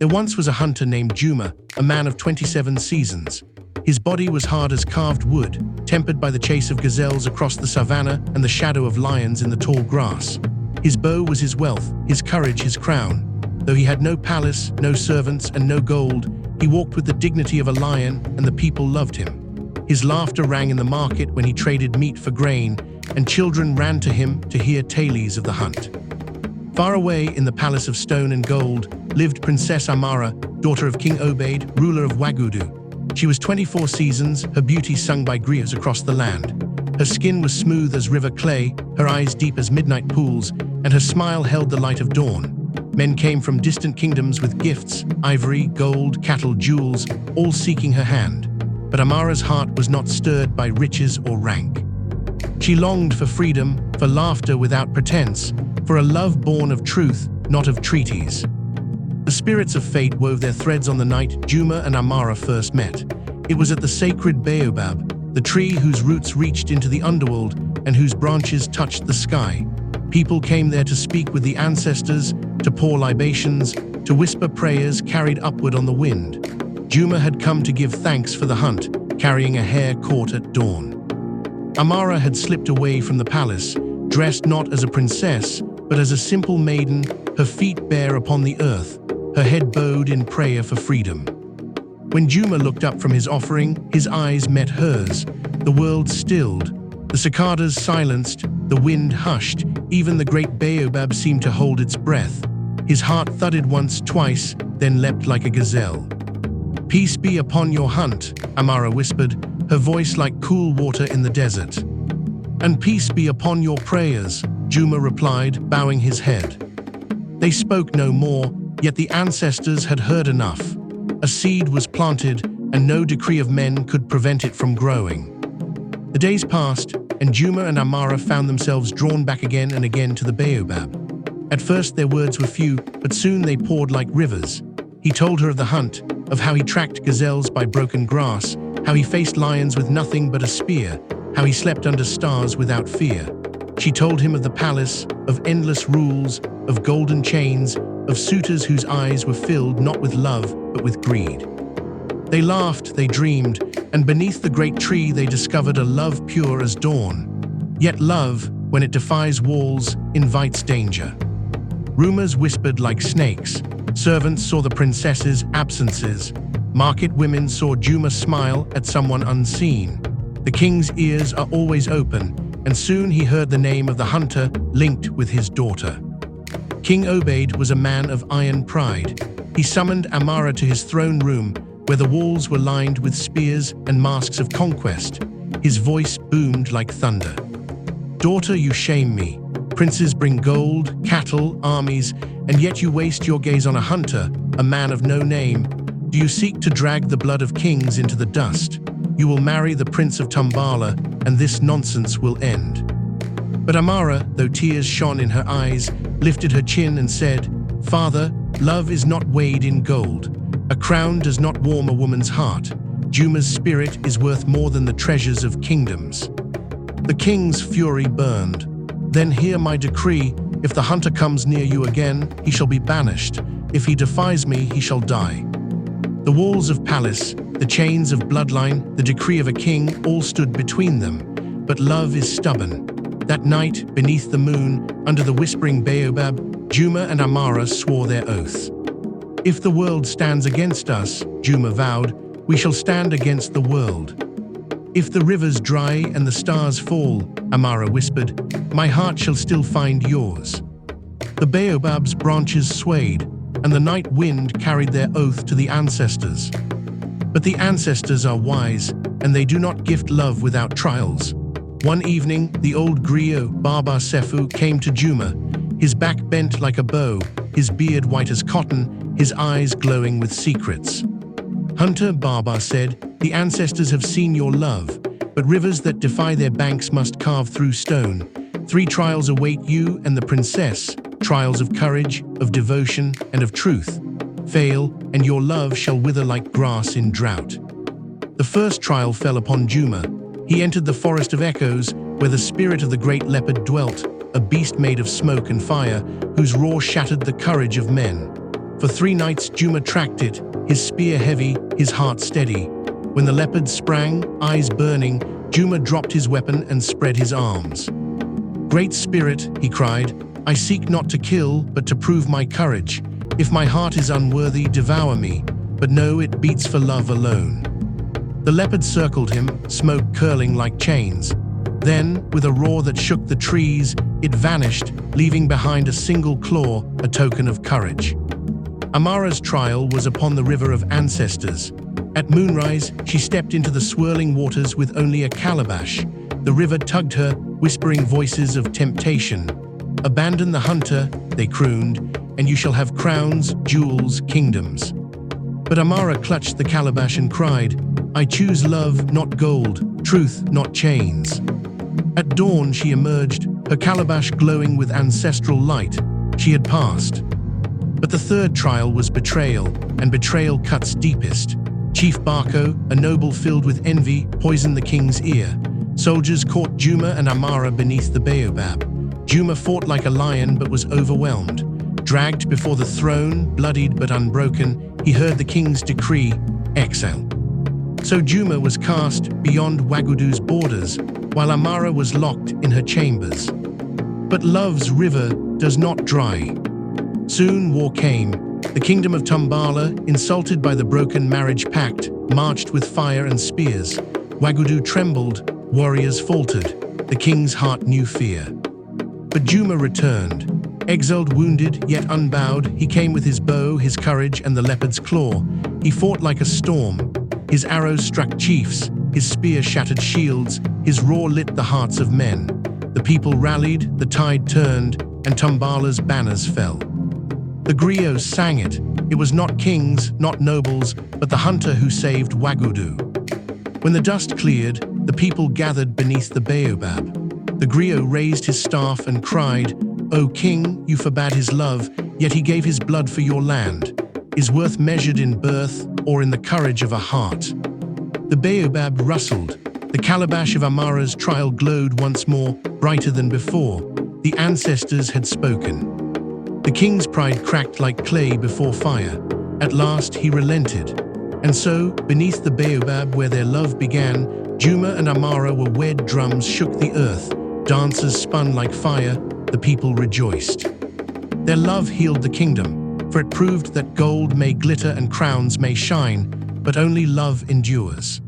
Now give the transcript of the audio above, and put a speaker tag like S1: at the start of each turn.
S1: There once was a hunter named Juma, a man of 27 seasons. His body was hard as carved wood, tempered by the chase of gazelles across the savannah and the shadow of lions in the tall grass. His bow was his wealth, his courage his crown. Though he had no palace, no servants, and no gold, he walked with the dignity of a lion, and the people loved him. His laughter rang in the market when he traded meat for grain, and children ran to him to hear tales of the hunt. Far away in the palace of stone and gold lived Princess Amara, daughter of King Obaid, ruler of Wagudu. She was 24 seasons, her beauty sung by griots across the land. Her skin was smooth as river clay, her eyes deep as midnight pools, and her smile held the light of dawn. Men came from distant kingdoms with gifts, ivory, gold, cattle, jewels, all seeking her hand. But Amara's heart was not stirred by riches or rank. She longed for freedom, for laughter without pretense, for a love born of truth, not of treaties. The spirits of fate wove their threads on the night Juma and Amara first met. It was at the sacred Baobab, the tree whose roots reached into the underworld and whose branches touched the sky. People came there to speak with the ancestors, to pour libations, to whisper prayers carried upward on the wind. Juma had come to give thanks for the hunt, carrying a hare caught at dawn. Amara had slipped away from the palace, dressed not as a princess, but as a simple maiden, her feet bare upon the earth, her head bowed in prayer for freedom. When Juma looked up from his offering, his eyes met hers. The world stilled. The cicadas silenced, the wind hushed, even the great Baobab seemed to hold its breath. His heart thudded once, twice, then leapt like a gazelle. "Peace be upon your hunt," Amara whispered, her voice like cool water in the desert. "And peace be upon your prayers," Juma replied, bowing his head. They spoke no more, yet the ancestors had heard enough. A seed was planted, and no decree of men could prevent it from growing. The days passed, and Juma and Amara found themselves drawn back again and again to the Baobab. At first their words were few, but soon they poured like rivers. He told her of the hunt, of how he tracked gazelles by broken grass, how he faced lions with nothing but a spear, how he slept under stars without fear. She told him of the palace, of endless rules, of golden chains, of suitors whose eyes were filled not with love, but with greed. They laughed, they dreamed, and beneath the great tree they discovered a love pure as dawn. Yet love, when it defies walls, invites danger. Rumors whispered like snakes. Servants saw the princess's absences. Market women saw Juma smile at someone unseen. The king's ears are always open, and soon he heard the name of the hunter linked with his daughter. King Obaid was a man of iron pride. He summoned Amara to his throne room, where the walls were lined with spears and masks of conquest. His voice boomed like thunder. "Daughter, you shame me. Princes bring gold, cattle, armies, and yet you waste your gaze on a hunter, a man of no name. Do you seek to drag the blood of kings into the dust? You will marry the Prince of Tumbala, and this nonsense will end." But Amara, though tears shone in her eyes, lifted her chin and said, "Father, love is not weighed in gold. A crown does not warm a woman's heart. Juma's spirit is worth more than the treasures of kingdoms." The king's fury burned. "Then hear my decree. If the hunter comes near you again, he shall be banished. If he defies me, he shall die." The walls of palace, the chains of bloodline, the decree of a king, all stood between them. But love is stubborn. That night, beneath the moon, under the whispering Baobab, Juma and Amara swore their oaths. "If the world stands against us," Juma vowed, "we shall stand against the world. If the rivers dry and the stars fall," Amara whispered, "my heart shall still find yours." The Baobab's branches swayed, and the night wind carried their oath to the ancestors. But the ancestors are wise, and they do not gift love without trials. One evening, the old griot, Baba Sefu, came to Juma, his back bent like a bow, his beard white as cotton, his eyes glowing with secrets. "Hunter," Baba said, "the ancestors have seen your love, but rivers that defy their banks must carve through stone. 3 trials await you and the princess, trials of courage, of devotion, and of truth. Fail, and your love shall wither like grass in drought." The first trial fell upon Juma. He entered the forest of echoes, where the spirit of the great leopard dwelt, a beast made of smoke and fire, whose roar shattered the courage of men. For 3 nights Juma tracked it, his spear heavy, his heart steady. When the leopard sprang, eyes burning, Juma dropped his weapon and spread his arms. "Great Spirit," he cried, "I seek not to kill, but to prove my courage. If my heart is unworthy, devour me, but know it beats for love alone." The leopard circled him, smoke curling like chains. Then, with a roar that shook the trees, it vanished, leaving behind a single claw, a token of courage. Amara's trial was upon the river of ancestors. At moonrise, she stepped into the swirling waters with only a calabash. The river tugged her, whispering voices of temptation. "Abandon the hunter," they crooned, "and you shall have crowns, jewels, kingdoms." But Amara clutched the calabash and cried, "I choose love, not gold, truth, not chains." At dawn she emerged, her calabash glowing with ancestral light. She had passed. But the third trial was betrayal, and betrayal cuts deepest. Chief Barco, a noble filled with envy, poisoned the king's ear. Soldiers caught Juma and Amara beneath the Baobab. Juma fought like a lion but was overwhelmed. Dragged before the throne, bloodied but unbroken, he heard the king's decree, exile. So Juma was cast beyond Wagudu's borders, while Amara was locked in her chambers. But love's river does not dry. Soon war came. The kingdom of Tumbala, insulted by the broken marriage pact, marched with fire and spears. Wagudu trembled, warriors faltered. The king's heart knew fear. But Juma returned. Exiled, wounded, yet unbowed, he came with his bow, his courage, and the leopard's claw. He fought like a storm. His arrows struck chiefs, his spear shattered shields, his roar lit the hearts of men. The people rallied, the tide turned, and Tumbala's banners fell. The griots sang it. It was not kings, not nobles, but the hunter who saved Wagudu. When the dust cleared, the people gathered beneath the Baobab. The griot raised his staff and cried, "O king, you forbade his love, yet he gave his blood for your land. Is worth measured in birth or in the courage of a heart?" The Baobab rustled. The calabash of Amara's trial glowed once more, brighter than before. The ancestors had spoken. The king's pride cracked like clay before fire. At last he relented. And so, beneath the Baobab where their love began, Juma and Amara were wed, drums shook the earth, dancers spun like fire, the people rejoiced. Their love healed the kingdom, for it proved that gold may glitter and crowns may shine, but only love endures.